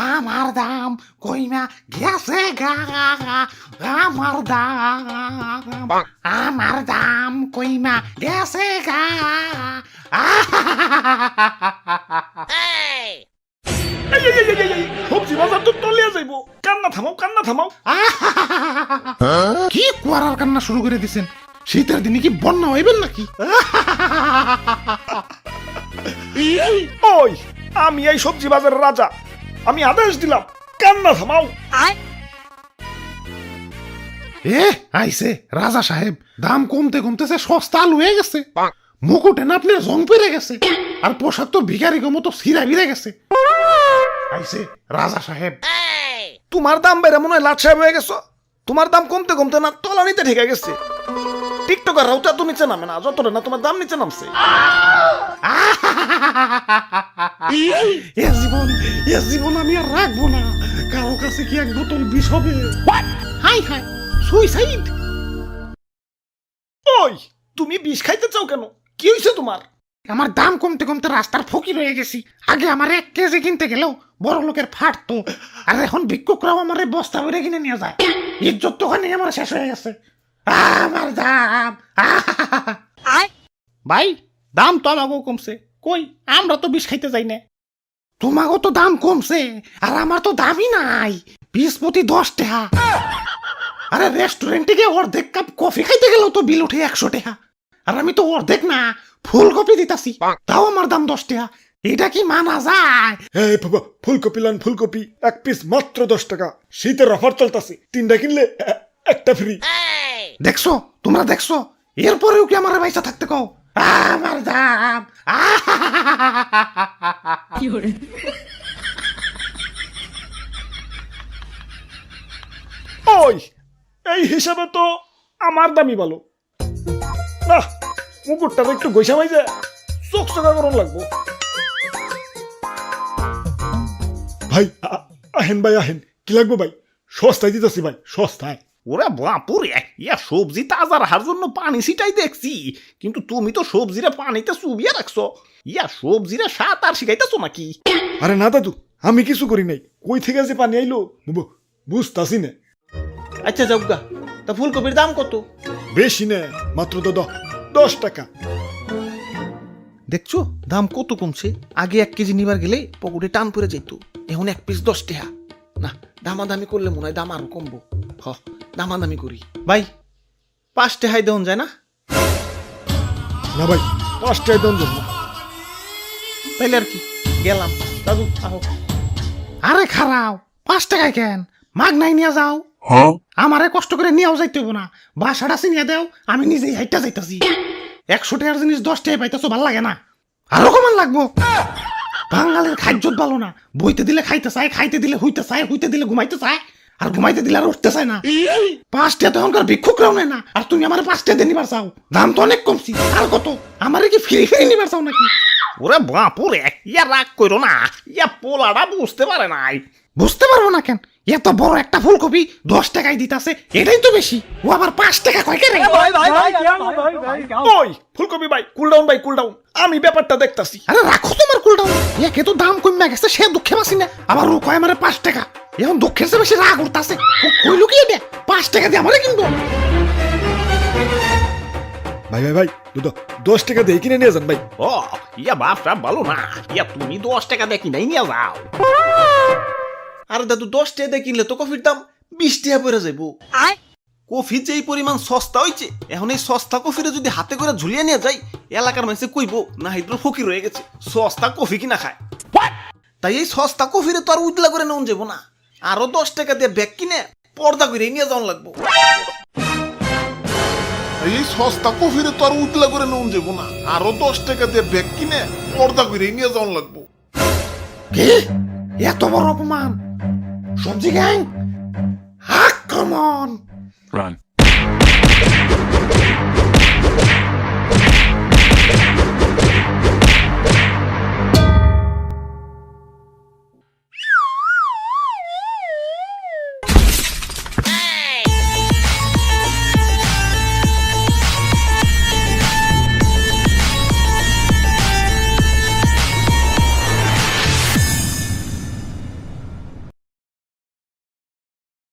আমার দাম কইমা গেছে গা, আমার দাম কইমা গেছে গা। সবজি বাজার তো তলিয়া যাইব, কান্না থামাও। কি কুয়ারার কান্না শুরু করে দিছেন? শীতের দিনে কি বন্যা হইবেন নাকি? ওই আমি এই সবজি বাজারের রাজা, আমি আদেশ দিলাম, কান্না থামাও। আইছে রাজা সাহেব, দাম কমতে কমতেছে সস্তা আলু হয়ে গেছে, মুকুটে না আপনার জং পেরে গেছে, আর পোশাক তো ভিখারি মতো ছিঁড়া ভিড়ে গেছে। আইছে রাজা সাহেব। তোমার দাম বেড়ে মনে হয় লাট সাহেব হয়ে গেছো। তোমার দাম কমতে কমতে না তলানিতে ঠেকে গেছে। টিকটকার রাউটা তো নিচে নামে না, যতটা না তোমার দাম নিচে নামছে। এ জীবন আমি আর রাখবো না। কারো কাছে কি এক বোতল বিষ হবে? High high, suicide. ওই তুমি বিষ খাইতে চাও কেন? কি হয়েছে তোমার? আমার দাম কমতে কমতে রাস্তার ফকির হয়ে গেছি। আগে আমার 1 কেজি কিনতে গেলেও বড় লোকের ফাটতো, আর এখন ভিক্ষুকরাও আমার বস্তা ভরে কিনে নিয়ে যায়। ইজ্জত তো ওখানে আমার শেষ হয়ে গেছে। আমার দাম। ভাই, দাম তো আমাকেও কমছে, কই আমরা তো বিষ খাইতে যাই না। তোমাকেও তো দাম কমছে, আর আমার তো দামই নাই। 20 প্রতি 10 টাকা। আরে রেস্টুরেন্টে গিয়ে অর্ধেক কাপ কফি খাইতে গেলেও তো বিল উঠে 100 টাকা, আর আমি তো অর্ধেক না ফুলকপি দিতাছি, তাও আমার দাম 10 টাকা। এটা কি মানা যায়? এই বাবা, ফুলকপি লান, ফুলকপি 1 পিস মাত্র 10 টাকা। শীতের অফার চলতেছে, 3টা কিনলে একটা ফ্রি। দেখছো, তোমরা দেখছো, এরপরেও কি আমার পয়সা থাকতে কও? আমার দাম। ওই এই হিসাবে তো আমার দামই ভালো না। মুকুটটা একটু গৈসা মাইজে চোখ চোখা করুন লাগবো। ভাই আহেন ভাই আহেন, কি লাগবো ভাই? সস্তায় দিতেছি ভাই, সস্তায়। ওরে বাপুরে, ইয়া সবজি তাজা রাখার জন্য পানি ছিটাই দেখছি, কিন্তু তুমি তো সবজিরে পানিতে চুবিয়ে রাখছো। ইয়া সবজিরে সাত আর শিখাইতেছো নাকি? আরে না দাদু, আমি কিছু করি নাই। কই থেকে যে পানি আইলো বুঝতাছি না। আচ্ছা যাবগা, তা ফুলকপির দাম কত? বেশি না, মাত্র তো 10 টাকা। দেখছো দাম কত কমছে। আগে 1 কেজি নিবার গেলে পকেটে টান পড়ে যেত, এখন 1 পিস 10 টাকা। না, দামাদামি করলে মনে হয় দাম আরো কমবো। দামাদামি করি ভাই, 5 টাকায় দেওয়া যায় না? না ভাই, 5 টাকায় দেন না। তাইলে আর কি, গেলাম। দাদু আহো। আরে খারাও, 5 টাকায় কেন? মাগ নাই নিয়ে যাও। আমারে কষ্ট করে নিয়েও যাইতে হবো না, বাসাটা চিনিয়ে দেও, আমি নিজেই হাইটা যাইতাছি। 100 টাকার জিনিস 10 টাকায় পাইতেছো, ভাল লাগে না? আরো কমান লাগবো। বাঙালির খাদ্য ভালো না, বইতে দিলে খাইতে চায়, খাইতে দিলে হইতে চায়, হইতে দিলে ঘুমাইতে চায়, আর ঘুমাইতে দিলে আর উঠতে চায় না। 5 টাকা তো এখনকার ভিক্ষুকরাও নেয় না, আর তুমি আমার 5 টাকা দিয়ে নিবার চাও? দাম তো অনেক কমছি। আর কত? আমারে কি ফিরে ফিরে নিবার চাও নাকি? ওরে বাপুরে, ইয়া রাগ করো না, ইয়া পোলাটা বুঝতে পারে নাই। বুঝতে পারবো না কেন? এত বড় একটা ফুলকপি 10 টাকায় দিতাছে, এটাই তো বেশি। ও আবার 5 টাকা কয় কেন? ওই ফুলকপি ভাই, কুল ডাউন ভাই, কুল ডাউন। আমি ব্যাপারটা দেখতাছি। আরে রাখো তোমার কুলটাও। একে তো দাম কমে গেছে, সে দুঃখে বাসি না, আবার ও কয় আমারে 5 টাকা। এখন দুঃখের চেয়ে বেশি রাগ উঠতাছে। কইলো কি এটা? 5 টাকা দিয়ে আমারে কিনবো? ভাই ভাই ভাই, 10 টাকা দিয়ে কিনে নিয়ে যান ভাই। ও ইয়া বাপটা ভালো না, ইয়া তুমি 10 টাকা দিয়ে কিনাই নিয়ে যাও। আরে দাদু, 10 টাকা দিয়ে কিনলে তো কফির দাম 20 টাকা পড়ে যাইব। কফি যেই পরিমাণ সস্তা হইছে, এখন এই সস্তা কফিরে যদি হাতে করে ঝুলিয়ে নিয়ে যাই, এলাকার মানুষে কইব না হিদ্র ফকির হয়ে গেছে, সস্তা কফি কিনা খায়। তাই এই সস্তা কফিরে তো আর উজলা করে নেওয়া যাবো না, আরো 10 টাকা দিয়ে ব্যাগ কিনে পর্দা করে নিয়ে যাওয়া লাগবো। এই সস্তা কফিরে তো আর উতলা করে নেওয়া যাবো না, আরো 10 টাকা দিয়ে ব্যাগ কিনে পর্দা করে নিয়ে যাওয়া লাগবো। কি? এত বড় অপমান? সবজি গ্যাং, আক্রমণ! Run.